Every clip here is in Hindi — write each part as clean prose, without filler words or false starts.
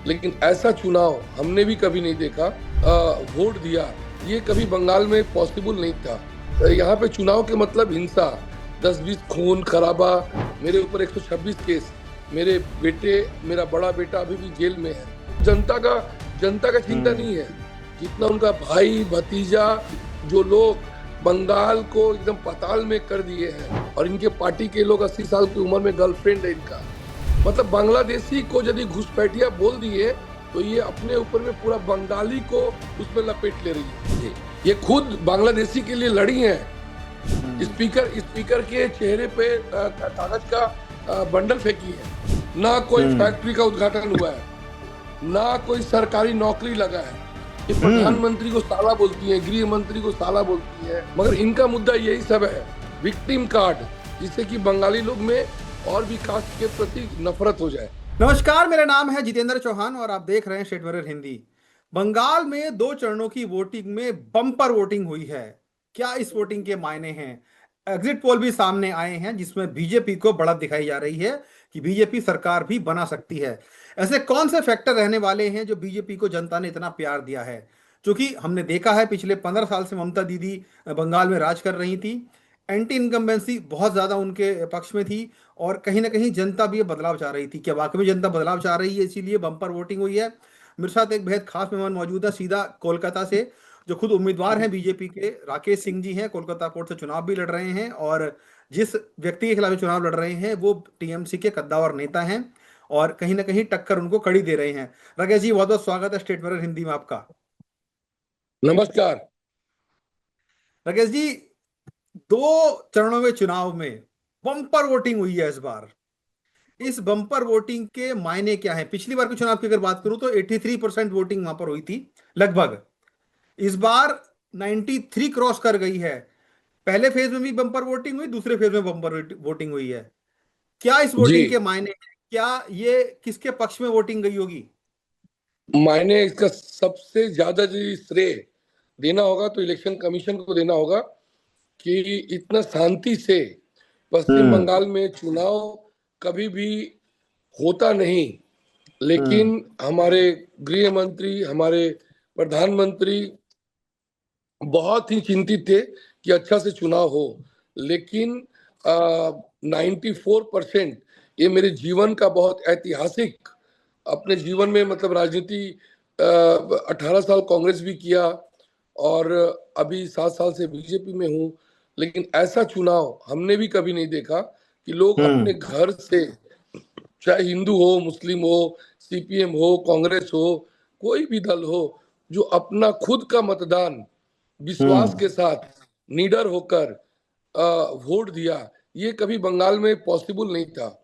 लेकिन ऐसा चुनाव हमने भी कभी नहीं देखा। वोट दिया, ये कभी बंगाल में पॉसिबल नहीं था। यहाँ पे चुनाव के मतलब हिंसा, 10-20 खून खराबा, मेरे ऊपर 126 केस, मेरे बेटे, मेरा बड़ा बेटा अभी भी जेल में है। जनता का चिंता नहीं है, जितना उनका भाई भतीजा, जो लोग बंगाल को एकदम पाताल में कर दिए हैं। और इनके पार्टी के लोग 80 साल की उम्र में गर्लफ्रेंड है इनका। मतलब बांग्लादेशी को यदि घुसपैठिया बोल दिए तो ये अपने ऊपर में पूरा बंगाली को उसमें लपेट ले रही है। ये खुद बांग्लादेशी के लिए लड़ी हैं। स्पीकर के चेहरे पे कागज का बंडल फेंकी है। ना कोई फैक्ट्री का उद्घाटन हुआ है, ना कोई सरकारी नौकरी लगा है। ये प्रधानमंत्री को साला बोलती है, गृह मंत्री को साला बोलती है, मगर इनका मुद्दा यही सब है, विक्टिम कार्ड, जिससे कि बंगाली लोग में और भी कास्ट के प्रति नफरत हो जाए। नमस्कार, मेरा नाम है जितेंद्र चौहान और आप देख रहे हैं स्टेट मिरर हिंदी। बंगाल में 2 चरणों की वोटिंग में बम्पर वोटिंग हुई है। क्या इस वोटिंग के मायने हैं? एग्जिट पोल भी सामने आए हैं जिसमें बीजेपी को बढ़त दिखाई जा रही है कि बीजेपी सरकार भी बना सकती है। ऐसे कौन से फैक्टर रहने वाले हैं जो बीजेपी को जनता ने इतना प्यार दिया है? क्योंकि हमने देखा है पिछले 15 साल से ममता दीदी बंगाल में राज कर रही थी। एंटी इनकम्बेंसी बहुत ज्यादा उनके पक्ष में थी और कहीं ना कहीं जनता भी ये बदलाव चाह रही थी। क्या वाकई में जनता बदलाव चाह रही है इसीलिए बम्पर वोटिंग हुई है? मेरे साथ एक बेहद खास मेहमान मौजूद है सीधा कोलकाता से, जो खुद उम्मीदवार हैं बीजेपी के। राकेश सिंह जी हैं, कोलकाता पोर्ट से चुनाव भी लड़ रहे हैं और जिस व्यक्ति के खिलाफ ये चुनाव लड़ रहे हैं वो टीएमसी के कद्दावर नेता हैं और कहीं ना कहीं टक्कर उनको कड़ी दे रहे हैं। राकेश जी, बहुत बहुत स्वागत है स्टेट मिरर हिंदी में आपका। नमस्कार। राकेश जी, 2 चरणों में चुनाव में बम्पर वोटिंग हुई है इस बार। इस बम्पर वोटिंग के मायने क्या है? पिछली बार के चुनाव की अगर बात करूं तो 83% वोटिंग वहां पर हुई थी लगभग। इस बार 93 क्रॉस कर गई है। पहले फेज में भी बम्पर वोटिंग हुई, दूसरे फेज में बम्पर वोटिंग हुई है। क्या इस जी, वोटिंग के मायने हैं? क्या ये किसके पक्ष में वोटिंग गई होगी? मायने इसका सबसे ज्यादा जो श्रेय देना होगा तो इलेक्शन कमीशन को देना होगा कि इतना शांति से पश्चिम बंगाल में चुनाव कभी भी होता नहीं। लेकिन हमारे गृह मंत्री, हमारे प्रधानमंत्री बहुत ही चिंतित थे कि अच्छा से चुनाव हो। लेकिन 94%, ये मेरे जीवन का बहुत ऐतिहासिक, अपने जीवन में मतलब राजनीति 18 साल कांग्रेस भी किया और अभी 7 साल से बीजेपी में हूँ। लेकिन ऐसा चुनाव हमने भी कभी नहीं देखा कि लोग अपने घर से, चाहे हिंदू हो, मुस्लिम हो, सीपीएम हो, कांग्रेस हो, कोई भी दल हो, जो अपना खुद का मतदान विश्वास के साथ निडर होकर वोट दिया, ये कभी बंगाल में पॉसिबल नहीं था।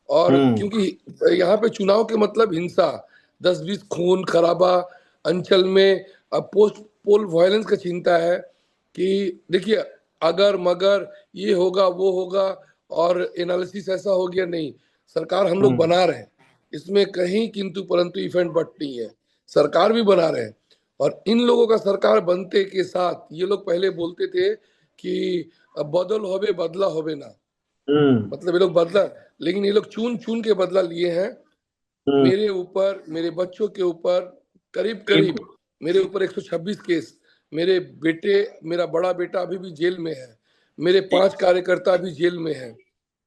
और क्योंकि यहाँ पे चुनाव के मतलब हिंसा, 10-20 खून खराबा, अंचल में पोस्ट पोल वायलेंस का चिंता है कि देखिए, अगर मगर ये होगा वो होगा और एनालिसिस ऐसा हो गया, नहीं। सरकार हम लोग बना रहे हैं, इसमें कहीं किंतु परंतु इफेंट बट नहीं है। सरकार भी बना रहे हैं और इन लोगों का सरकार बनते के साथ ये लोग पहले बोलते थे कि बदल होबे बदला होबे ना, मतलब ये लोग बदला, लेकिन ये लोग चुन चुन के बदला लिए हैं। मेरे ऊपर, मेरे बच्चों के ऊपर करीब करीब, मेरे ऊपर 126 केस, मेरे बेटे, मेरा बड़ा बेटा अभी भी जेल में है, मेरे 5 कार्यकर्ता अभी जेल में हैं।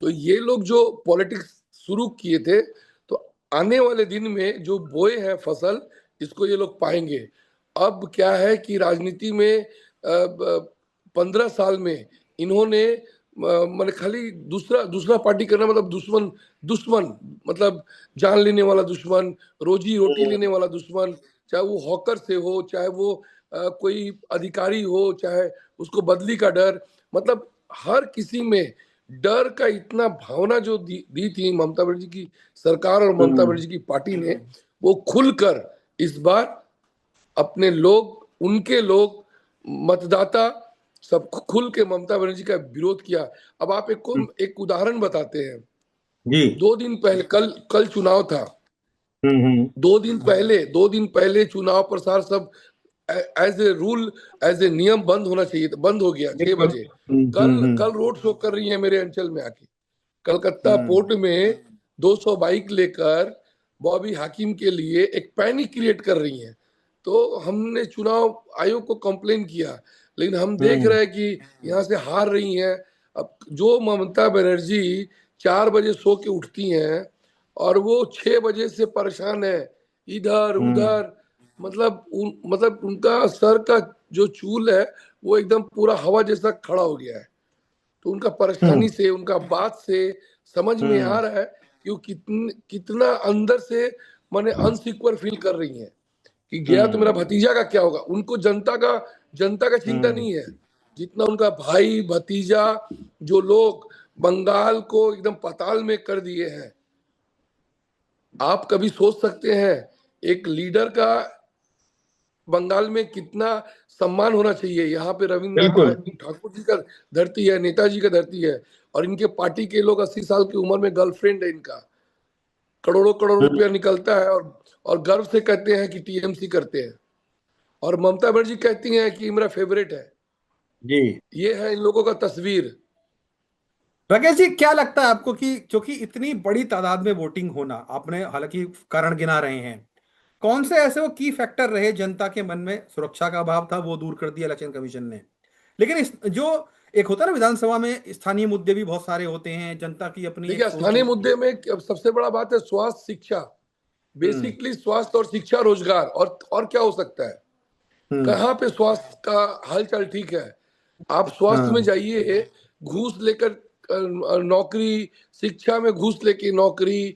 तो ये लोग जो पॉलिटिक्स शुरू किए थे, तो आने वाले दिन में जो बोए हैं फसल, इसको ये लोग पाएंगे। अब क्या है कि राजनीति में 15 साल में इन्होंने मैंने खाली दूसरा दूसरा पार्टी करना, मतलब दुश्मन दुश्मन, मतलब जान लेने वाला दुश्मन, रोजी रोटी लेने वाला दुश्मन, चाहे वो हॉकर से हो, चाहे वो कोई अधिकारी हो, चाहे उसको बदली का डर, मतलब हर किसी में डर का इतना भावना जो दी थी ममता बनर्जी की सरकार और ममता बनर्जी की पार्टी ने, वो खुलकर इस बार अपने लोग, उनके लोग, मतदाता सब खुल के ममता बनर्जी का विरोध किया। अब आप एक उदाहरण बताते हैं। जी। 2 दिन पहले, कल कल चुनाव था। 2 दिन पहले चुनाव प्रसार सब as a rule, as a नियम बंद होना चाहिए था, बंद हो गया 6 बजे। कल कल रोड शो कर रही है मेरे अंचल में आके, कलकत्ता पोर्ट में 200 बाइक लेकर बॉबी हाकिम के लिए एक पैनिक क्रिएट कर रही हैं। तो हमने चुनाव आयोग को कंप्लेन किया, लेकिन हम देख रहे हैं कि यहाँ से हार रही हैं। अब जो ममता बनर्जी 4 बजे सो के उठती हैं और वो 6 बजे से परेशान है, इधर उधर, मतलब उनका सर का जो चूल है वो एकदम पूरा हवा जैसा खड़ा हो गया है। तो उनका परेशानी से, उनका बात से समझ में आ रहा है कि वो कितना अंदर से माने अनसिक्योर फील कर रही हैं कि गया तो मेरा भतीजा का क्या होगा। उनको जनता का चिंता नहीं है जितना उनका भाई भतीजा, जो लोग बंगाल को एकदम पाताल में कर दिए हैं। आप कभी सोच सकते हैं एक लीडर का बंगाल में कितना सम्मान होना चाहिए। यहाँ पे रविंद्रनाथ ठाकुर जी का धरती है, नेताजी का धरती है, और इनके पार्टी के लोग 80 साल की उम्र में गर्लफ्रेंड है इनका, करोड़ों करोड़ रुपया निकलता है, और गर्व से कहते हैं कि टीएमसी करते हैं। और ममता बनर्जी कहती हैं कि मेरा फेवरेट है जी। ये है इन लोगों का तस्वीर। राकेश जी, क्या लगता है आपको कि क्योंकि इतनी बड़ी तादाद में वोटिंग होना, आपने हालांकि कारण गिना रहे हैं, कौन से ऐसे वो की फैक्टर रहे जनता के मन में? सुरक्षा का अभाव था, वो दूर कर दिया इलेक्शन कमीशन ने, लेकिन इस जो एक होता है ना विधानसभा में स्थानीय मुद्दे भी बहुत सारे होते हैं, जनता की अपनी एक देखिए, सोच स्थानीय होती है। मुद्दे में सबसे बड़ा बात है स्वास्थ्य शिक्षा। हम्म। बेसिकली स्वास्थ्य और शिक्षा, रोजगार, और क्या हो सकता है। हम्म। कहाँ पे स्वास्थ्य का हालचाल ठीक है। आप स्वास्थ्य में हाँ। जाइए, घूस लेकर नौकरी, शिक्षा में घूस लेके नौकरी,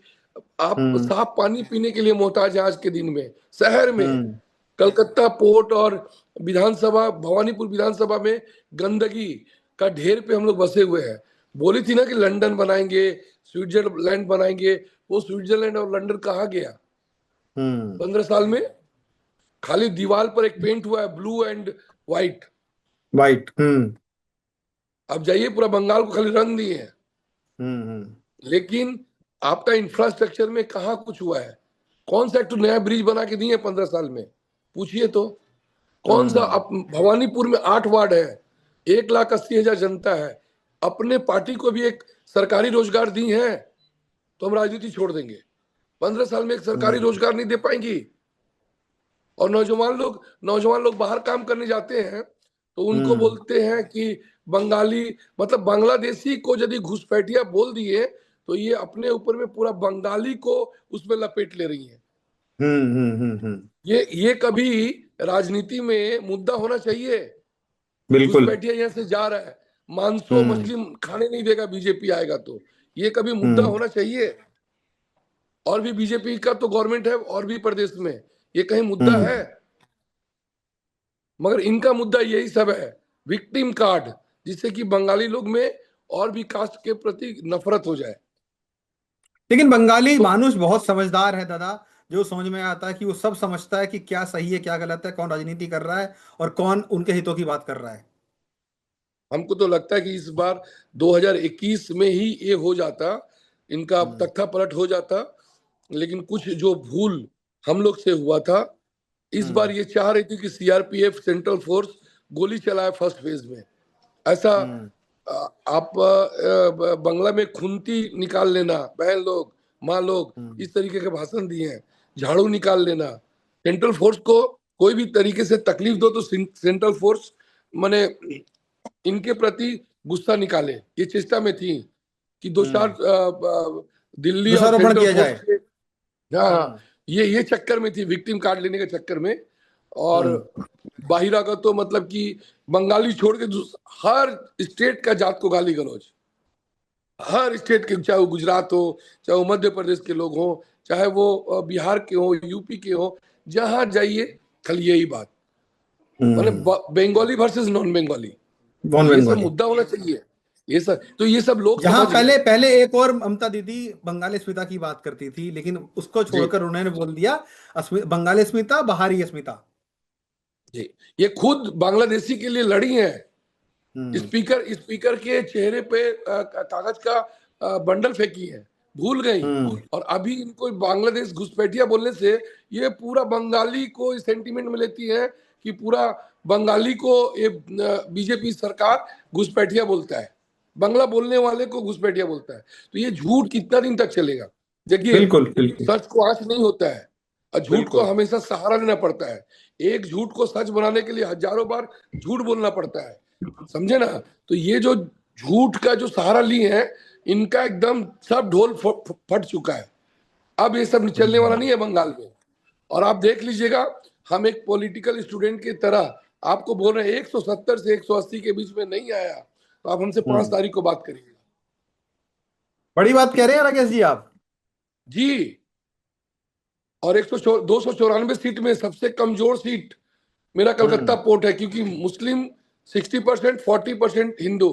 आप हम्म। साफ पानी पीने के लिए मोहताज हैं आज के दिन में शहर में। हम्म। कलकत्ता पोर्ट और विधानसभा, भवानीपुर विधानसभा में गंदगी का ढेर पे हम लोग बसे हुए हैं। बोली थी ना कि लंदन बनाएंगे, स्विट्जरलैंड बनाएंगे, वो स्विट्जरलैंड और लंदन कहाँ गया हम्म। 15 साल में? खाली दीवार पर एक पेंट हुआ है, ब्लू एंड व्हाइट। वाइट। हम्म। अब जाइए, पूरा बंगाल को खाली रंग दिए हैं, हम्म। लेकिन आपका इंफ्रास्ट्रक्चर में कहाँ कुछ हुआ है? कौन सा एक तो नया ब्रिज बना के दिए 15 साल में? पूछिए तो। कौन सा? हम्म। अब भवानीपुर में 8 वार्ड है, 1,80,000 जनता है, अपने पार्टी को भी एक सरकारी रोजगार दी है तो हम राजनीति छोड़ देंगे? 15 साल में एक सरकारी हम्म। रोजगार नहीं दे पाएंगी। और नौजवान लोग बाहर काम करने जाते हैं तो उनको हम्म। बोलते हैं कि बंगाली, मतलब बांग्लादेशी को यदि घुसपैठिया बोल दिए तो ये अपने ऊपर में पूरा बंगाली को उसमें लपेट ले रही हैं। ये कभी राजनीति में मुद्दा होना चाहिए कि बिल्कुल। घुसपैठिया यहाँ से जा रहा है, मांसो हम्म। मछली खाने नहीं देगा बीजेपी आएगा तो। ये कभी मुद्दा हम्म। होना चाहिए? और भी बीजेपी का तो गवर्नमेंट है और भी प्रदेश में, ये कहीं मुद्दा है? हम्म। मगर इनका मुद्दा यही सब है, विक्टिम कार्ड, जिससे कि बंगाली लोग में और भी कास्ट के प्रति नफरत हो जाए। लेकिन बंगाली तो मानुष बहुत समझदार है दादा, जो समझ में आता है कि वो सब समझता है कि क्या सही है क्या गलत है, कौन राजनीति कर रहा है और कौन उनके हितों की बात कर रहा है। हमको तो लगता है कि इस बार 2021 में ही ये हो जाता, इनका हम्म। तख्ता पलट हो जाता। लेकिन कुछ जो भूल हम लोग से हुआ था, इस बार हम्म। ये चाह रही थी कि सीआरपीएफ सेंट्रल फोर्स गोली चलाए फर्स्ट फेज में। ऐसा हम्म। आप बंगला में खुंती निकाल लेना, बहन लोग, माँ लोग, हम्म। इस तरीके के भाषण दिए हैं। झाड़ू निकाल लेना। सेंट्रल फोर्स को कोई भी तरीके से तकलीफ दो तो सेंट्रल फोर्स माने इनके प्रति गुस्सा निकाले, ये चेष्टा में थी कि दो चार हम्म। दिल्ली और दोषारोपण सेंट्रल किया फोर्स जाए। के, हाँ हाँ, हम्म। ये चक्कर में थी, विक्टिम कार्ड लेने के चक्कर में। और हम्म। बाहिरा तो मतलब कि बंगाली छोड़ के हर स्टेट का जात को गाली गलौज, हर स्टेट के, चाहे वो गुजरात हो, चाहे वो मध्य प्रदेश के लोग हो, चाहे वो बिहार के हो, यूपी के हो, जहां जाइए खाली यही बात, माने हम्म। Bengali versus non Bengali. Non ये सब बंगाली। मुद्दा होना चाहिए। ये सब लोग जहां समझ गए। पहले पहले एक और ममता दीदी बंगाली अस्मिता की बात करती थी, लेकिन उसको जी छोड़कर उन्होंने बोल दिया बंगाली अस्मिता, बाहरी अस्मिता। जी, ये खुद बांग्लादेशी के लिए लड़ी हैं। हम्म। स्पीकर के चेहरे पे कागज का बंडल फेंकी है, भूल गई। हम्म। और अभी इनको बांग्लादेश घुसपैठिया बोलने से ये पूरा बंगाली को इस सेंटीमेंट में लेती है कि पूरा बंगाली को ये बीजेपी सरकार घुसपैठिया बोलता है, बंगला बोलने वाले को घुसपैठिया बोलता है। तो ये झूठ कितना दिन तक चलेगा? देखिए, बिल्कुल बिल्कुल सच को आंच नहीं होता है और झूठ को बिल्कुल। हमेशा सहारा लेना पड़ता है। एक झूठ को सच बनाने के लिए हजारों बार झूठ बोलना पड़ता है, समझे ना। तो ये जो झूठ का जो सहारा लिए हैं, इनका एकदम सब ढोल फट चुका है। अब ये सब चलने वाला नहीं है बंगाल में। और आप देख लीजिएगा, हम एक पॉलिटिकल स्टूडेंट की तरह आपको बोल रहे हैं 170 से 180 के बीच में नहीं आया, तो आप हमसे 5 तारीख को बात करिएगा। बड़ी बात कह रहे हैं राकेश जी आप। जी। और 294 सीट में सबसे कमजोर सीट मेरा कलकत्ता हम्म। पोर्ट है, क्योंकि मुस्लिम 60%, 40% हिंदू।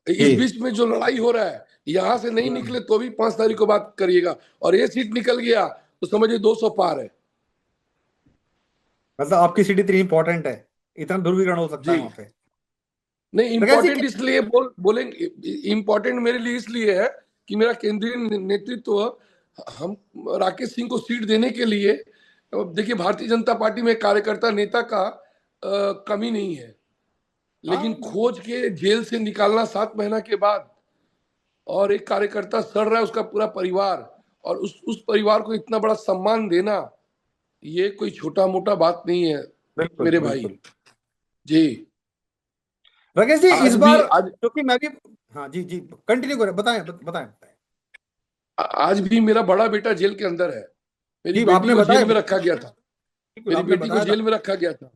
इस जी। बीच में जो लड़ाई हो रहा है, यहां से नहीं हम्म। निकले तो भी 5 तारीख को बात करिएगा। और ये सीट निकल गया तो समझिए 200 पार है। मतलब आपकी सिटी इतनी इंपॉर्टेंट है, इतना ध्रुवीकरण हो सकता जी। है वहां पे। नहीं, राकेश जी इम्पोर्टेंट इसलिए बोलेंगे, इम्पोर्टेंट मेरे लिए इसलिए है कि मेरा केंद्रीय नेतृत्व, हम राकेश सिंह को सीट देने के लिए, देखिए भारतीय जनता पार्टी में कार्यकर्ता नेता का कमी नहीं है, लेकिन हाँ खोज के जेल से निकालना 7 महीना के बाद, और एक कार्यकर्ता सड़ रहा है उसका पूरा परिवार, और उस परिवार को इतना बड़ा सम्मान देना, ये कोई छोटा मोटा बात नहीं है बिल्कुल मेरे भाई। बिल्कुल। जी। राकेश जी इस आज भी बार, आज क्योंकि मैं भी, हाँ जी जी कंटिन्यू करें, बताएं बताएं बताएं। आज भी मेरा बड़ा बेटा जेल के अंदर है। मेरी जी बेटी आपने को बताया, जेल में रखा गया था। बिल्कुल मेरी आपने बेटी को बताया था। जेल में रखा गया था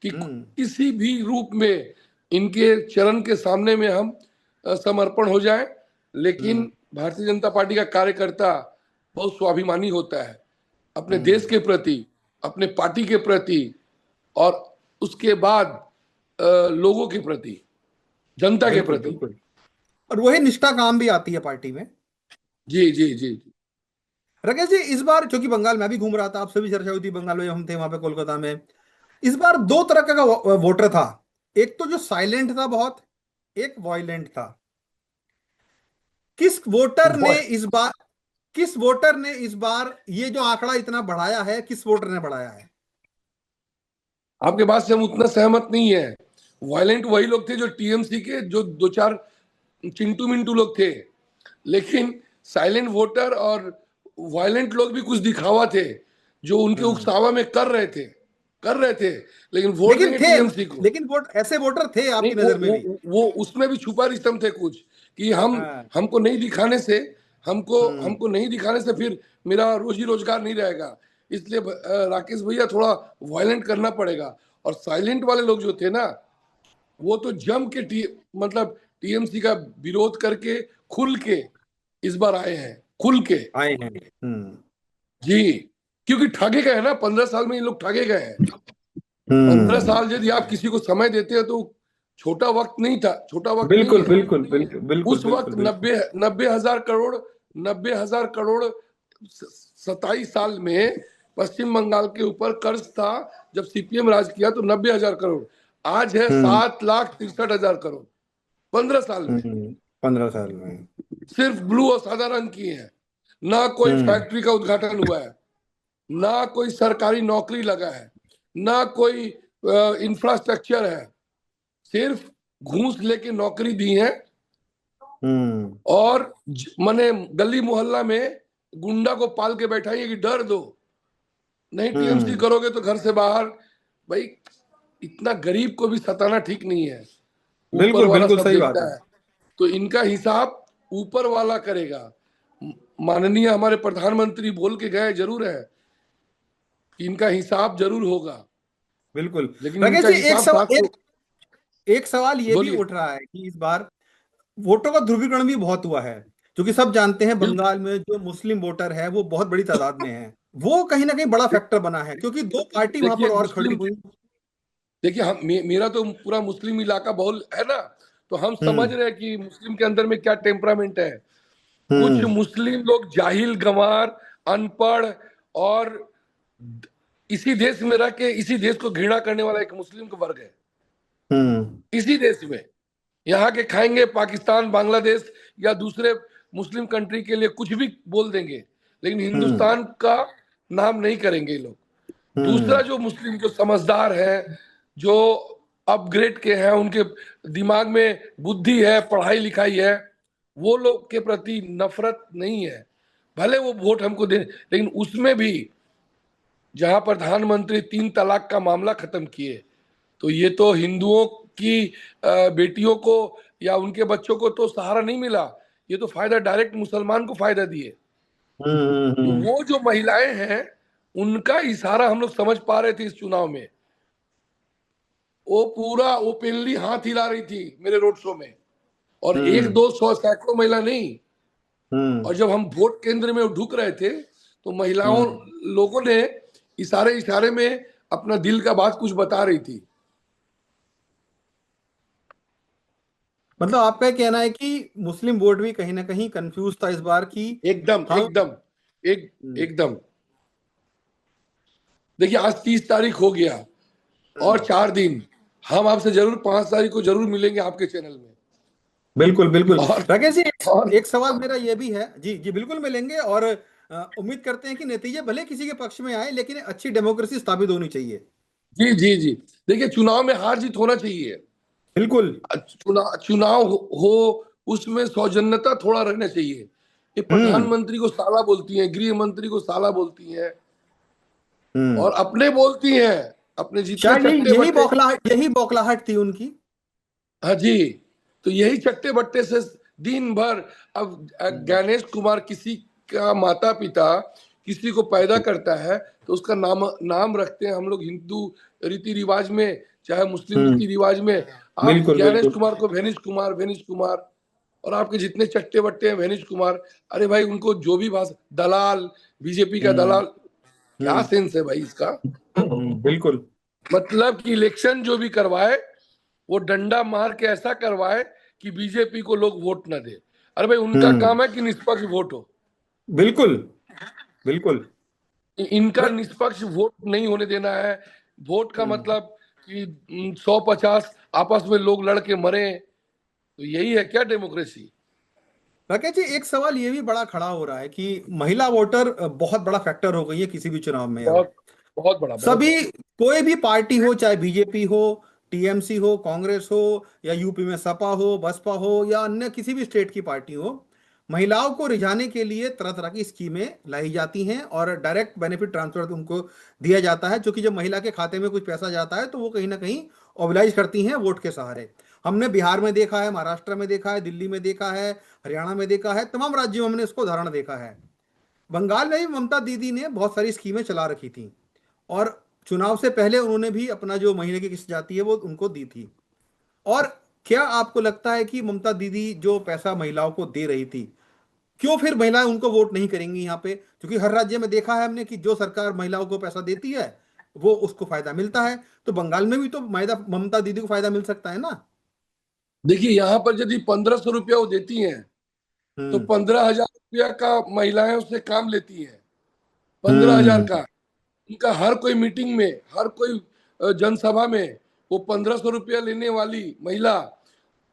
कि हम्म। किसी भी रूप में इनके चरण के सामने में हम समर्पण हो जाएं। हम्म। लेकिन भारतीय जनता पार्टी का कार्यकर्ता बहुत स्वाभिमानी होता है, अपने देश हम्म। के प्रति, अपने पार्टी के प्रति, और उसके बाद लोगों के प्रति, जनता के बिल्कुल प्रति। बिल्कुल। और वही निष्ठा काम भी आती है पार्टी में। जी जी जी जी। राकेश जी इस बार, क्योंकि बंगाल में भी घूम रहा था, आपसे भी चर्चा हुई थी बंगाल में, हम थे वहां पे कोलकाता में। इस बार दो तरह का वोटर था। एक तो जो साइलेंट था बहुत, एक वॉयलेंट था। किस वोटर ने बहुत। इस बार किस वोटर ने इस बार ये जो आंकड़ा इतना बढ़ाया है, किस वोटर ने बढ़ाया है? आपके बात से हम उतना सहमत नहीं है। वायलेंट वही लोग थे जो टीएमसी के जो दो चार चिंटू मिंटू लोग थे, लेकिन साइलेंट वोटर और वायलेंट लोग भी कुछ दिखावा थे, जो उनके हम्म। उकसावा में कर रहे थे, लेकिन वोट लेकिन देंगे थे, टीएमसी को। लेकिन वोट, ऐसे वोटर थे नहीं, आपकी नजर में भी? वो उसमें भी छुपा रिश्तम थे कुछ, कि हाँ। हमको नहीं दिखाने से, हमको हम्म। हमको नहीं दिखाने से फिर मेरा रोजी रोजगार नहीं रहेगा, इसलिए राकेश भैया थोड़ा वायलेंट करना पड़ेगा। और साइलेंट वाले लोग जो थे ना, वो तो जम के मतलब टीएमसी का विरोध करके खुल के इस बार आए हैं, खुल के। आए हैं। हम्म। जी। क्योंकि ठगे गए हैं ना, 15 साल में ये लोग ठगे गए हैं। पंद्रह हम्म। साल यदि आप किसी को समय देते हैं तो छोटा वक्त नहीं था, छोटा वक्त नहीं बिल्कुल है। बिल्कुल बिल्कुल बिल्कुल उस बिल्कुल वक्त बिल्कुल। नब्बे नब्बे हजार करोड़ 27 साल में पश्चिम बंगाल के ऊपर कर्ज था। जब सीपीएम राज किया तो 90 हजार करोड़, आज है हम्म। 7,63,000 करोड़, 15 साल में। 15 साल में। सिर्फ ब्लू और सादा रंग की है। ना कोई हम्म। फैक्ट्री का उद्घाटन हुआ है, ना कोई सरकारी नौकरी लगा है, ना कोई इंफ्रास्ट्रक्चर है। सिर्फ घूस लेके नौकरी दी है, हम्म। और माने गली मोहल्ला में गुंडा को पाल के बैठाइए कि डर दो, नहीं टीएमसी हम्म। करोगे तो घर से बाहर। भाई, इतना गरीब को भी सताना ठीक नहीं है। ऊपर बिल्कुल वाला बिल्कुल सब सही बात देखता है। है, तो इनका हिसाब ऊपर वाला करेगा। माननीय हमारे प्रधानमंत्री बोल के गए जरूर है कि इनका हिसाब जरूर होगा, बिल्कुल। लेकिन राकेश इनका जी हिसाब साफ तो। एक सवाल ये भी बोलिए। उठ रहा है कि इस बार वोटों का ध्रुवीकरण भी बहुत हुआ है। क्योंकि सब जानते हैं बिल्कुल। बंगाल में जो मुस्लिम वोटर है वो बहुत बड़ी तादाद में है। वो कहीं ना कहीं बड़ा फैक्टर बना है, क्योंकि दो पार्टी वहां पर देखिए और खड़ी मुस्लिम, हुई। देखिए मेरा तो पूरा मुस्लिम इलाका बहुत है ना, तो हम समझ हम्म। रहे हैं कि मुस्लिम के अंदर में क्या टेम्परामेंट है। कुछ हम्म। मुस्लिम लोग जाहिल, गंवार, अनपढ़, और इसी देश में रह के इसी देश को घृणा करने वाला एक मुस्लिम का वर्ग है। हम्म। इसी देश में यहाँ के खाएंगे, पाकिस्तान, बांग्लादेश या दूसरे मुस्लिम कंट्री के लिए कुछ भी बोल देंगे, लेकिन हम्म। हिंदुस्तान का नाम नहीं करेंगे ये लोग। दूसरा हम्म। जो मुस्लिम जो समझदार है, जो अपग्रेड के हैं, उनके दिमाग में बुद्धि है, पढ़ाई लिखाई है, वो लोग के प्रति नफरत नहीं है, भले वो वोट हमको दे, लेकिन उसमें भी जहां प्रधानमंत्री 3 तलाक का मामला खत्म किए, तो ये तो हिंदुओं की बेटियों को या उनके बच्चों को तो सहारा नहीं मिला, ये तो फायदा डायरेक्ट मुसलमान को फायदा दिए। तो हम्म। वो जो महिलाएं हैं उनका इशारा हम लोग समझ पा रहे थे इस चुनाव में। वो पूरा ओपनली हाथ हिला रही थी मेरे रोड शो में, और एक हम्म। दो सौ सैकड़ों महिला नहीं। हम्म। और जब हम वोट केंद्र में ढुक रहे थे तो महिलाओं हम्म। लोगों ने इशारे इशारे में अपना दिल का बात कुछ बता रही थी। मतलब आपका ये कहना है कि मुस्लिम वोट भी कहीं ना कहीं कंफ्यूज था इस बार की। एकदम हम। एकदम एक हम्म। एकदम। देखिए आज 30 तारीख हो गया, और हम्म। 4 दिन हम आपसे जरूर 5 तारीख को जरूर मिलेंगे आपके चैनल में। बिल्कुल बिल्कुल। और राकेश जी, और एक सवाल मेरा ये भी है जी, जी बिल्कुल मिलेंगे, और उम्मीद करते हैं कि नतीजे भले किसी के पक्ष में आए, लेकिन अच्छी डेमोक्रेसी स्थापित होनी चाहिए। जी जी जी, देखिए चुनाव में हार जीत होना चाहिए। बिल्कुल। चुनाव हो उसमें सौजन्यता थोड़ा रहना चाहिए। ये हम्म। प्रधानमंत्री को साला बोलती हैं, गृह मंत्री को साला बोलती हैं, हम्म। और अपने बोलती हैं, अपने जितने शायद चट्टे बट्टे। यही बौखलाहट थी उनकी। हाँ जी, तो यही चट्टे बट्टे से दिन भर। अब हम्म। गणेश कुमार किसी का माता पिता किसी को पैदा करता है तो उसका नाम नाम रखते हैं हम लोग हिंदू रीति रिवाज में, चाहे मुस्लिम हम्म। रीति रिवाज में। आप बिल्कुल गणेश बिल्कुल। कुमार को वेनिश कुमार, वेनिश कुमार, और आपके जितने चट्टे बट्टे हैं वेनिश कुमार। अरे भाई उनको जो भी भाषा, दलाल, बीजेपी का हम्म। दलाल, क्या हम्म। सेंस है भाई इसका। बिल्कुल। मतलब कि इलेक्शन जो भी करवाए वो डंडा मार के ऐसा करवाए कि बीजेपी को लोग वोट ना दे। अरे भाई उनका हम्म। काम है कि निष्पक्ष वोट हो। बिल्कुल बिल्कुल। इनका र- निष्पक्ष वोट नहीं होने देना है। वोट का हम्म। मतलब कि 150 आपस में लोग लड़के मरे, तो यही है क्या डेमोक्रेसी। राकेश जी, एक सवाल ये भी बड़ा खड़ा हो रहा है कि महिला वोटर बहुत बड़ा फैक्टर हो गई है किसी भी चुनाव में अब। बहुत बहुत बड़ा, बहुत सभी, बड़ा। कोई भी पार्टी हो, चाहे बीजेपी हो, टीएमसी हो, कांग्रेस हो, या यूपी में सपा हो, बसपा हो, या अन्य किसी भी स्टेट की पार्टी हो, महिलाओं को रिझाने के लिए तरह तरह की स्कीमें लाई जाती हैं और डायरेक्ट बेनिफिट ट्रांसफर उनको दिया जाता है, जो कि जब महिला के खाते में कुछ पैसा जाता है तो वो कहीं ना कहीं ओबलाइज करती हैं वोट के सहारे। हमने बिहार में देखा है, महाराष्ट्र में देखा है, दिल्ली में देखा है, हरियाणा में देखा है, तमाम राज्यों में हमने इसको उदाहरण देखा है। बंगाल में भी ममता दीदी ने बहुत सारी स्कीमें चला रखी थी, और चुनाव से पहले उन्होंने भी अपना जो महीने की किस्त जाती है वो उनको दी थी। और क्या आपको लगता है कि ममता दीदी जो पैसा महिलाओं को दे रही थी, क्यों फिर महिलाएं उनको वोट नहीं करेंगी यहाँ पे? क्योंकि हर राज्य में देखा है हमने कि जो सरकार महिलाओं को पैसा देती है वो उसको फायदा मिलता है, तो बंगाल में भी तो ममता दीदी को फायदा मिल सकता है ना। देखिए यहाँ पर यदि 1500 रुपया वो देती हैं तो हम्म। 15,000 रुपया का महिलाएं उससे काम लेती हैं। 15,000 हम्म। का उनका हर कोई मीटिंग में, हर कोई जनसभा में, वो 1500 रुपया लेने वाली महिला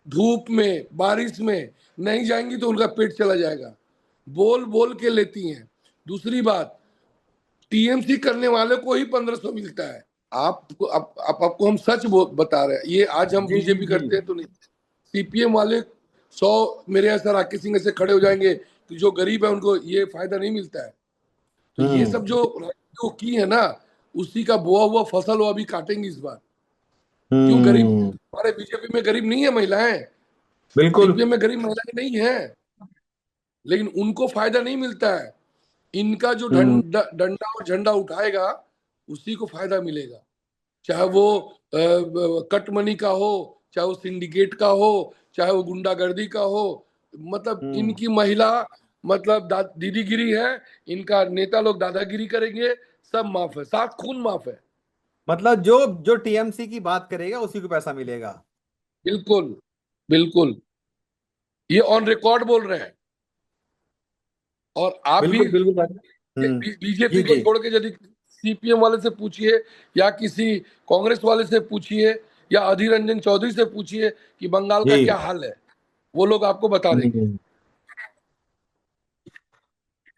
धूप में बारिश में नहीं जाएंगी तो उनका पेट चला जाएगा। बोल बोल के लेती हैं। दूसरी बात, टीएमसी करने वाले को ही 1500 मिलता है। आपको हम सच बता रहे हैं, ये आज हम जी जी बीजेपी जी। करते हैं तो नहीं। सीपीएम वाले 100 मेरे ऐसा राकेश सिंह ऐसे खड़े हो जाएंगे कि जो गरीब है उनको ये फायदा नहीं मिलता है। तो ये सब हम्म। जो की है ना, उसी का बोआ हुआ फसल वो अभी काटेंगे इस बार। क्यों गरीब, हम्म। हमारे बीजेपी में गरीब नहीं है महिलाएं, बिल्कुल। सीपीएम में गरीब महिलाएं नहीं है, लेकिन उनको फायदा नहीं मिलता है। इनका जो हम्म। डंडा और झंडा उठाएगा उसी को फायदा मिलेगा। चाहे वो कट मनी का हो, चाहे वो सिंडिकेट का हो, चाहे वो गुंडागर्दी का हो। मतलब हम्म। इनकी महिला मतलब दीदीगिरी है, इनका नेता लोग दादागिरी करेंगे। सब माफ है, साथ खून माफ है। मतलब जो जो टीएमसी की बात करेगा उसी को पैसा मिलेगा। बिल्कुल बिल्कुल, ये ऑन रिकॉर्ड बोल रहे हैं। और आप भी बिल्कुल बिल्कुल भाई। हम्म। बीजेपी जी को जी। छोड़ के यदि सीपीएम वाले से पूछिए, या किसी कांग्रेस वाले से पूछिए, या अधीर रंजन चौधरी से पूछिए कि बंगाल का क्या जी। हाल है, वो लोग आपको बता देंगे। हम्म।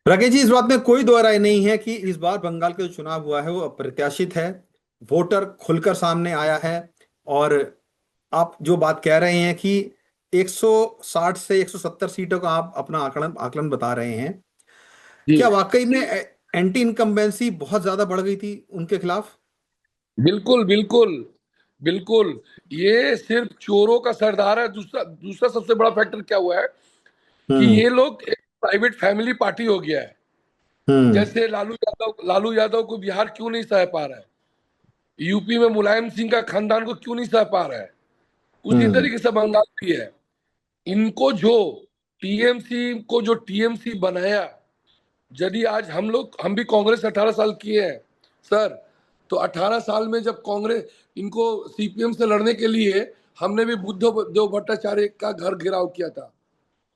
राकेश जी, इस बात में कोई दो राय नहीं है कि इस बार बंगाल का जो चुनाव हुआ है वो अप्रत्याशित है। वोटर खुलकर सामने आया है। और आप जो बात कह रहे हैं कि 160 से 170 सीटों का आप अपना आकलन आकलन बता रहे हैं। जी क्या वाकई में एंटी इनकम्बेंसी बहुत ज्यादा बढ़ गई थी उनके खिलाफ? बिल्कुल बिल्कुल बिल्कुल। ये सिर्फ चोरों का सरदार है। दूसरा दूसरा सबसे बड़ा फैक्टर क्या हुआ है कि हम्म। ये लोग एक प्राइवेट फैमिली पार्टी हो गया है। हम्म। जैसे लालू यादव को बिहार क्यों नहीं सह पा रहा है, यूपी में मुलायम सिंह का खानदान को क्यों नहीं सह पा रहा है, उसी हम्म। तरीके से बंगाल भी है। इनको जो टीएमसी को जो टीएमसी बनाया, यदि आज हम भी कांग्रेस 18 साल किए हैं सर, तो 18 साल में जब कांग्रेस इनको सीपीएम से लड़ने के लिए हमने भी बुद्ध देव भट्टाचार्य का घर घेराव किया था।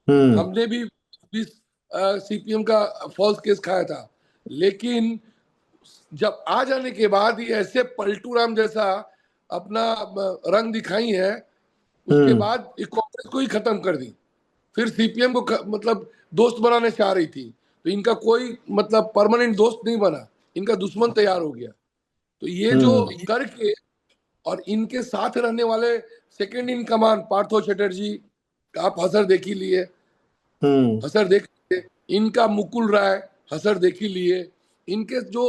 हम्म। हमने भी सीपीएम का फॉल्स केस खाया था। लेकिन जब आ जाने के बाद ही ऐसे पलटू राम जैसा अपना रंग दिखाई है, उसके हम्म। बाद ये कांग्रेस को ही खत्म कर दी। फिर सीपीएम को मतलब दोस्त बनाने चाह रही थी, तो इनका कोई मतलब परमानेंट दोस्त नहीं बना, इनका दुश्मन तैयार हो गया। तो ये जो हम्म। करके, और इनके साथ रहने वाले second in command Partho Chatterjee का आप हसर देख ही लिए, हम्म। हसर देख लिए। इनका मुकुल राय हसर देख ही लिए। इनके जो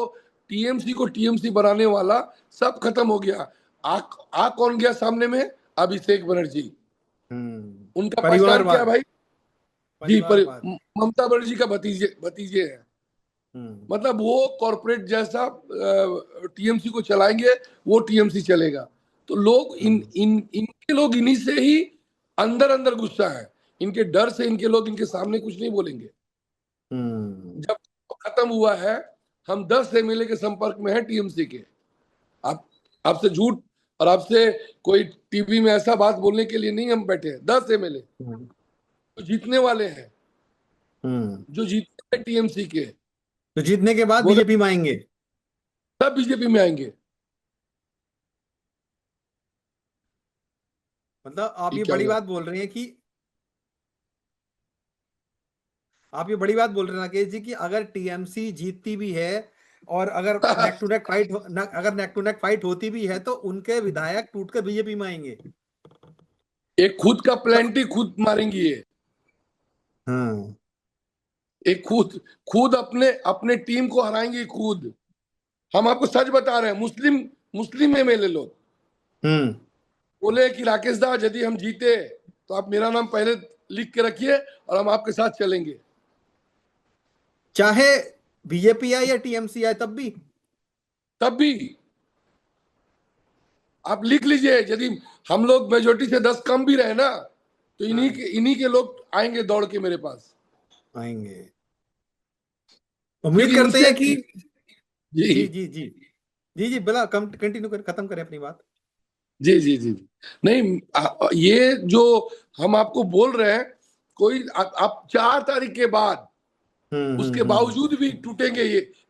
टीएमसी को टीएमसी बनाने वाला सब खत्म हो गया। आ कौन गया सामने में? अभिषेक बनर्जी। उनका पहचान क्या है परिवारवाद। भाई? जी परिवारवाद। ममता बनर्जी का भतीजे भतीजे हैं। हम्म। मतलब वो कॉरपोरेट जैसा टीएमसी को चलाएंगे, वो टीएमसी चलेगा। तो लोग इन हम्म। इन इनके लोग इन्हीं से ही अंदर अंदर गुस्सा है। इनके डर से इनके लोग इनके सामने कुछ नहीं बोलेंगे। हम्म। जब खत्म हुआ है, हम 10 एमएलए के संपर्क में हैं टीएमसी के। आप आपसे झूठ और आपसे कोई टीवी में ऐसा बात बोलने के लिए नहीं हम बैठे हैं। 10 एमएलए हम्म। जो जीतने वाले हैं, हम्म। जो जीतते हैं टीएमसी के, तो जीतने के बाद बोले बीजेपी में आएंगे? सब बीजेपी में आएंगे। मतलब आप ये ये क्या बड़ी हुआ? बात बोल रहे हैं कि आप ये बड़ी बात बोल रहे हैं राकेश जी कि अगर टीएमसी जीतती भी है और अगर नेक टू नेक फाइट अगर नेक टू नेक फाइट होती भी है तो उनके विधायक टूटकर बीजेपी में आएंगे। एक खुद का प्लेंटी खुद मारेंगी ये। हाँ। एक खुद खुद अपने अपने टीम को हराएंगी खुद। हम आपको सच बता रहे हैं। मुस्लिम मुस्लिम एमएलए लोग हम्म। बोले कि राकेश दा, यदि हम जीते तो आप मेरा नाम पहले लिख के रखिए और हम आपके साथ चलेंगे। चाहे बीजेपी आए या टीएमसी आए तब भी? तब भी आप लिख लीजिए, यदि हम लोग मेजोरिटी से 10 कम भी रहे ना, तो हाँ, इन्हीं के लोग आएंगे दौड़ के मेरे पास। आएंगे। फिर उम्मीद करते इनसे हैं कि जी जी जी जी जी जी बिला कम कंटिन्यू कर खत्म करें अपनी बात। जी जी जी नहीं, ये जो हम आपको बोल रहे हैं, कोई आप 4 तारीख के बाद, उसके बावजूद भी टूटेंगे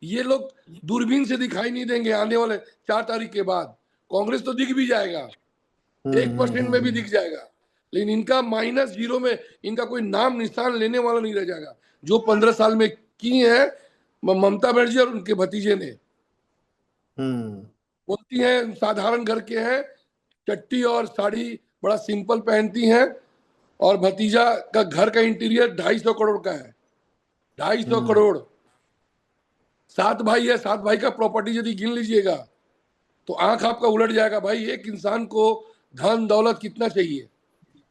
ये लोग। दूरबीन से दिखाई नहीं देंगे आने वाले 4 तारीख के बाद। कांग्रेस तो दिख भी जाएगा, 1% में भी दिख जाएगा, लेकिन इनका -0 में इनका कोई नाम निशान लेने वाला नहीं रह जाएगा। जो 15 साल में की है ममता बनर्जी और उनके भतीजे ने। हम्म। बोलती हैं साधारण घर के हैं, चट्टी और साड़ी बड़ा सिंपल पहनती हैं, और भतीजा का घर का इंटीरियर 250 करोड़ का है। 250 करोड़। 7 भाई है, 7 भाई का प्रॉपर्टी यदि गिन लीजिएगा तो आंख आपका उलट जाएगा भाई। एक इंसान को धन दौलत कितना चाहिए?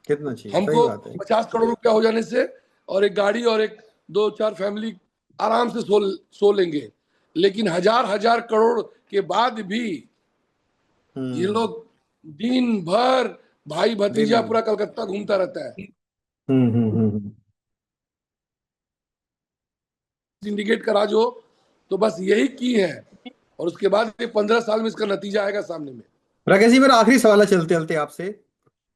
कितना चाहिए, सही हमको बात है। 50 करोड़ रुपया हो जाने से और एक गाड़ी और एक दो चार फैमिली आराम से सो लेंगे। लेकिन हजार हजार करोड़ के बाद भी ये हम्म। लोग दिन भर भाई दिन भतीजा भर। पूरा कलकत्ता घूमता रहता है। हम्म। सिंडिकेट का राज हो, तो बस यही की है। और उसके बाद ये 15 साल में इसका नतीजा आएगा सामने में। राकेश जी, मेरा आखिरी सवाल है चलते चलते आपसे।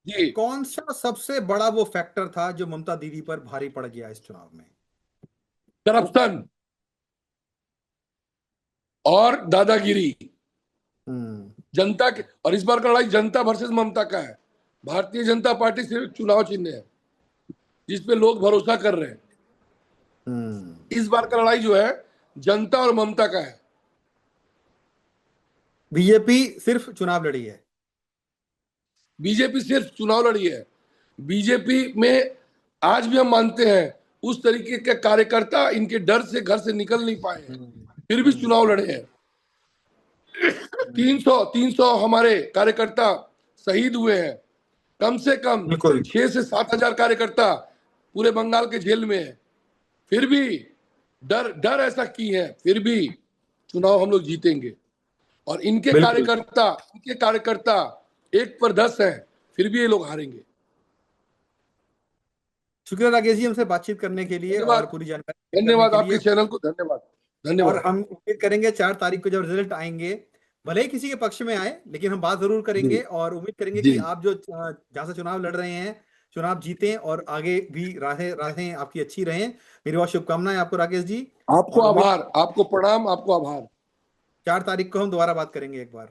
जी, कौन सा सबसे बड़ा वो फैक्टर था जो ममता दीदी पर भारी पड़ गया इस चुनाव में? करप्शन और दादागिरी। हम्म। जनता के, और इस बार का लड़ाई जनता वर्सेस ममता का है। भारतीय जनता पार्टी सिर्फ चुनाव चिन्ह है जिसपे लोग भरोसा कर रहे हैं। हम्म। इस बार का लड़ाई जो है जनता और ममता का है। बीजेपी सिर्फ चुनाव लड़ी है। बीजेपी सिर्फ चुनाव लड़ी है। बीजेपी में आज भी हम मानते हैं उस तरीके के कार्यकर्ता इनके डर से घर से निकल नहीं पाए हैं, फिर भी चुनाव लड़े हैं। 300 हमारे कार्यकर्ता शहीद हुए हैं, कम से कम बिल्कुल 6 से 7 हजार कार्यकर्ता पूरे बंगाल के जेल में है, फिर भी डर ऐसा की है, फिर भी चुनाव हम लोग जीतेंगे। और इनके बिल्कुल। कार्यकर्ता 1 पर 10 हैं, फिर भी ये लोग हारेंगे। शुक्रिया राकेश जी हमसे बातचीत करने के लिए और धन्यवाद, पूरी जानकारी करने धन्यवाद के आपके लिए। चैनल को, धन्यवाद और धन्यवाद। हम उम्मीद करेंगे 4 तारीख को जब रिजल्ट आएंगे, भले ही किसी के पक्ष में आए, लेकिन हम बात जरूर जी करेंगे और उम्मीद करेंगे जी, कि आप जो जहां से चुनाव लड़ रहे हैं, चुनाव जीतें और आगे भी राहें राहें आपकी अच्छी रहें। मेरी बहुत शुभकामनाएं आपको राकेश जी। आपको और उम्मीद आभार, आपको प्रणाम, आपको आभार। 4 तारीख को हम दोबारा बात करेंगे एक बार।